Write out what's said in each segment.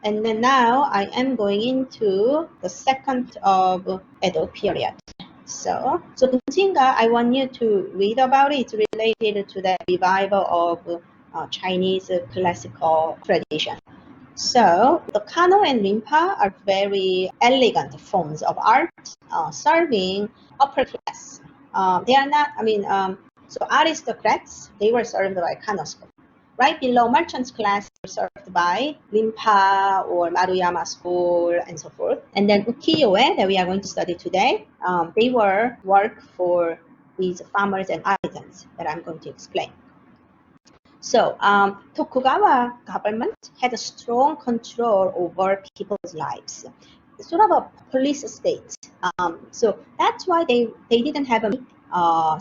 And then now I am going into the second of Edo period. So Bunjinga, I want you to read about it. It's related to the revival of Chinese classical tradition. So the Kano and Rinpa are very elegant forms of art serving upper class. They are not, so aristocrats, they were served by Kano school. Right below merchants class were served by Rinpa or Maruyama school and so forth. And then ukiyo-e that we are going to study today, they were work for these farmers and artisans that I'm going to explain. So Tokugawa government had a strong control over people's lives. It's sort of a police state. So that's why they didn't have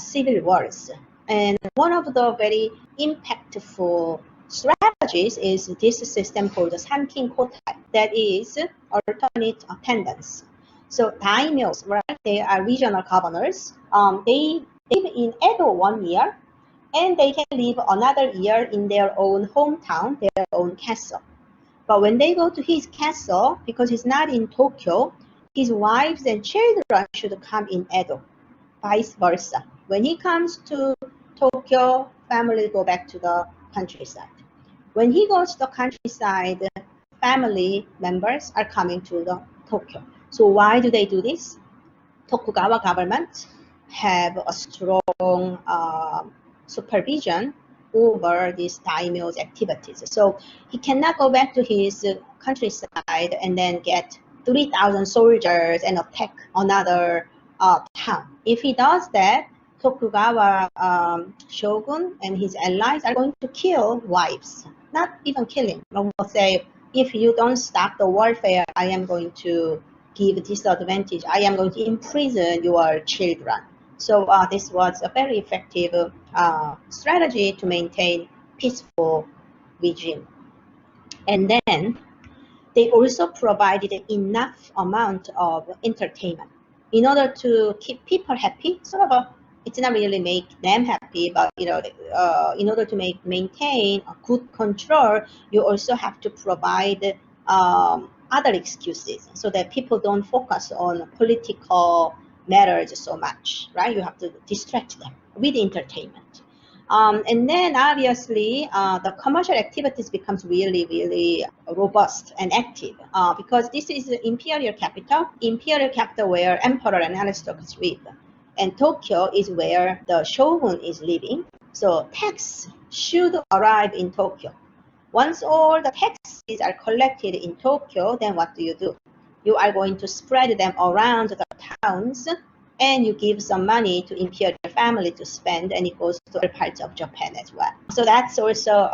civil wars. And one of the very impactful strategies is this system called the Sankin Kotai, that is alternate attendance. So daimyos, right? They are regional governors. They live in Edo 1 year, and they can live another year in their own hometown, their own castle. But when they go to his castle, because he's not in Tokyo, his wives and children should come in Edo, vice versa. When he comes to Tokyo, family go back to the countryside. When he goes to the countryside, family members are coming to the Tokyo. So why do they do this? Tokugawa government have a strong supervision over these daimyo's activities. So he cannot go back to his countryside and then get 3,000 soldiers and attack another town. If he does that, Tokugawa shogun and his allies are going to kill wives. Not even killing. They will say, if you don't stop the warfare, I am going to give disadvantage. I am going to imprison your children. So this was a very effective strategy to maintain peaceful regime. And then they also provided enough amount of entertainment in order to keep people happy. Sort of it's not really make them happy, but in order to maintain a good control, you also have to provide other excuses so that people don't focus on political matters so much, right? You have to distract them with entertainment. And then obviously the commercial activities becomes really, really robust and active because this is the imperial capital where emperor and aristocrats live. And Tokyo is where the shogun is living. So tax should arrive in Tokyo. Once all the taxes are collected in Tokyo, then what do? You are going to spread them around the towns, and you give some money to imperial family to spend, and it goes to other parts of Japan as well. So that's also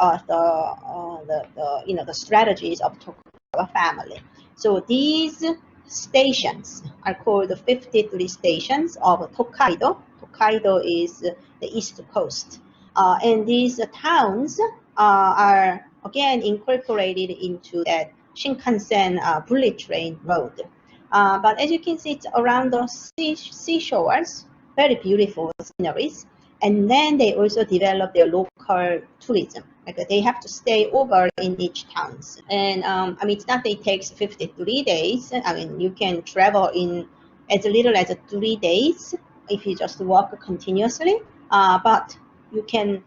the strategies of Tokugawa family. So these stations are called the 53 stations of Tokaido. Tokaido is the east coast. And these towns are again incorporated into that Shinkansen bullet train road. But as you can see, it's around the seashores, very beautiful sceneries. And then they also develop their local tourism. Like they have to stay over in each towns. And it's not that it takes 53 days. You can travel in as little as 3 days if you just walk continuously. But you can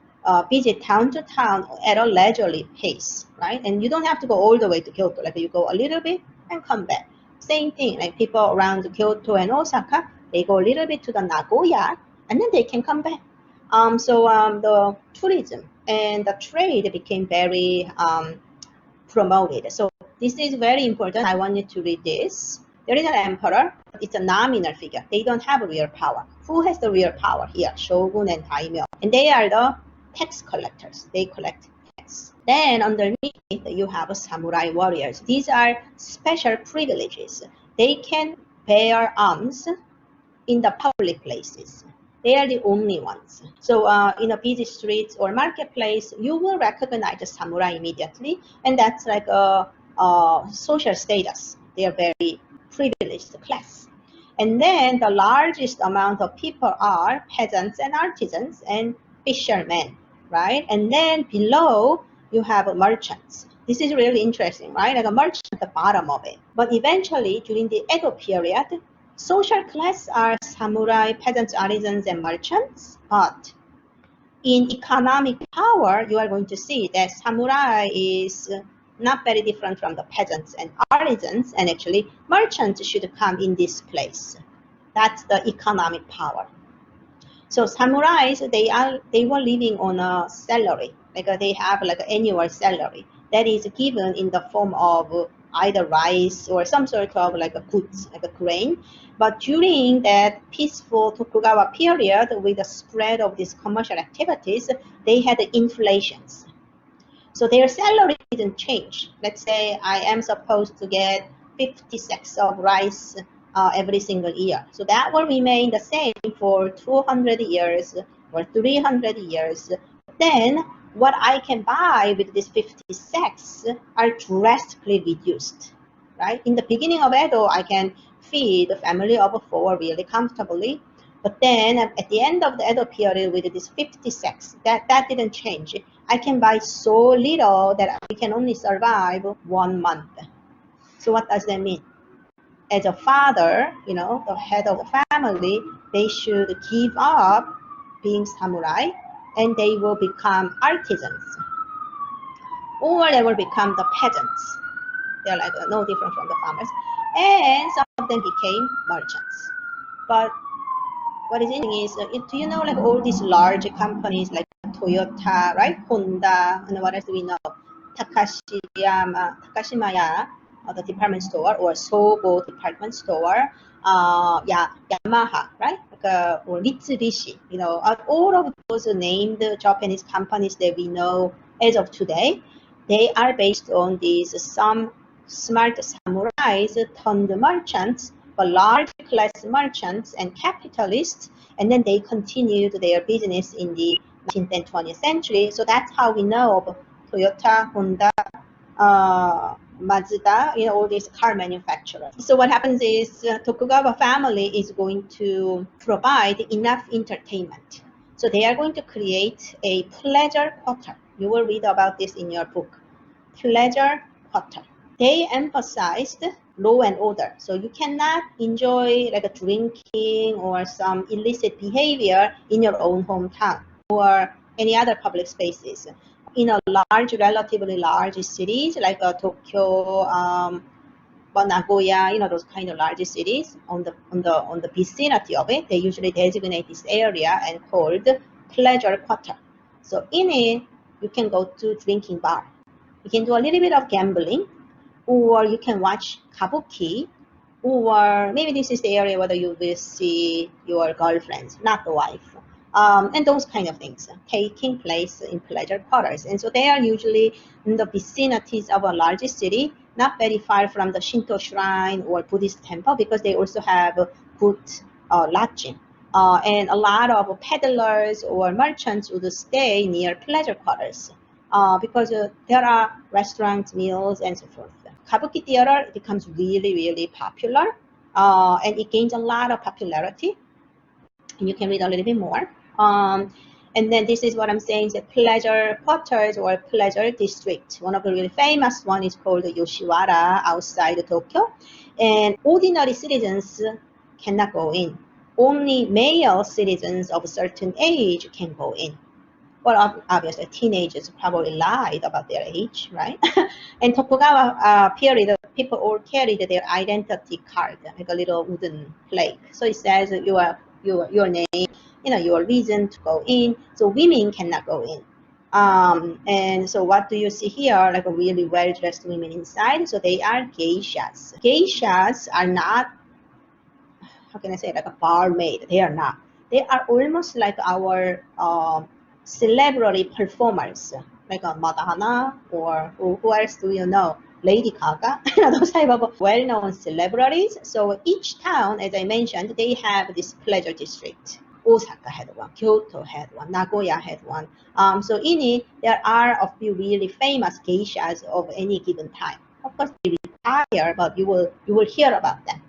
visit town to town at a leisurely pace, right? And you don't have to go all the way to Kyoto. Like you go a little bit and come back. Same thing, like people around Kyoto and Osaka, they go a little bit to the Nagoya, and then they can come back. The tourism and the trade became very promoted. So this is very important. I want you to read this. There is an emperor, but it's a nominal figure. They don't have real power. Who has the real power here? Shogun and daimyo. And they are the tax collectors. They collect tax. Then underneath, you have samurai warriors. These are special privileges. They can bear arms in the public places. They are the only ones. So in a busy streets or marketplace, you will recognize a samurai immediately, and that's like a social status. They are very privileged class. And then the largest amount of people are peasants and artisans and fishermen, right? And then below, you have merchants. This is really interesting, right? Like a merchant at the bottom of it. But eventually, during the Edo period, social class are samurai, peasants, artisans, and merchants. But in economic power, you are going to see that samurai is not very different from the peasants and artisans, and actually merchants should come in this place. That's the economic power. So samurais, they were living on a salary, like they have like an annual salary that is given in the form of either rice or some sort of like a goods, like a grain. But during that peaceful Tokugawa period, with the spread of these commercial activities, they had inflations. So their salary didn't change. Let's say I am supposed to get 50 sacks of rice every single year. So that will remain the same for 200 years or 300 years. Then what I can buy with these 50 sacks are drastically reduced, right? In the beginning of Edo, I can feed a family of 4 really comfortably. But then at the end of the Edo period with these 50 sacks, that didn't change. I can buy so little that I can only survive 1 month. So what does that mean? As a father, the head of the family, they should give up being samurai and they will become artisans, or they will become the peasants. They're like no different from the farmers. And some of them became merchants. But what is interesting is, do you know like all these large companies like Toyota, right? Honda, and what else do we know? Takashimaya, the department store, or Sogo department store, Yamaha, right? Or Mitsubishi, all of those named Japanese companies that we know as of today, they are based on these some smart samurais turned merchants, but large class merchants and capitalists, and then they continued their business in the 19th and 20th century. So that's how we know of Toyota, Honda, Mazda, all these car manufacturers. So what happens is Tokugawa family is going to provide enough entertainment. So they are going to create a pleasure quarter. You will read about this in your book. Pleasure quarter. They emphasized law and order. So you cannot enjoy like a drinking or some illicit behavior in your own hometown or any other public spaces. In a relatively large cities like Tokyo, Nagoya, those kind of large cities, on the vicinity of it, they usually designate this area and called pleasure quarter. So in it, you can go to drinking bar. You can do a little bit of gambling, or you can watch kabuki, or maybe this is the area where you will see your girlfriends, not the wife, and those kind of things taking place in pleasure quarters. And so they are usually in the vicinities of a large city, not very far from the Shinto shrine or Buddhist temple, because they also have good lodging. And a lot of peddlers or merchants would stay near pleasure quarters because there are restaurants, meals, and so forth. Kabuki theater becomes really, really popular, and it gains a lot of popularity. And you can read a little bit more. And then this is what I'm saying, the pleasure quarters or pleasure district. One of the really famous one is called Yoshiwara outside Tokyo. And ordinary citizens cannot go in. Only male citizens of a certain age can go in. Well, obviously, teenagers probably lied about their age, right? And Tokugawa period, people all carried their identity card, like a little wooden plate. So it says your name, your reason to go in. So women cannot go in. And so what do you see here? Like a really well-dressed women inside. So they are geishas. Geishas are not, how can I say, like a barmaid. They are not. They are almost like our celebrity performers, like Madonna, or who else do you know? Lady Gaga, those type of well-known celebrities. So each town, as I mentioned, they have this pleasure district. Osaka had one, Kyoto had one, Nagoya had one. So in it, there are a few really famous geishas of any given time. Of course, they retire, but you will hear about them.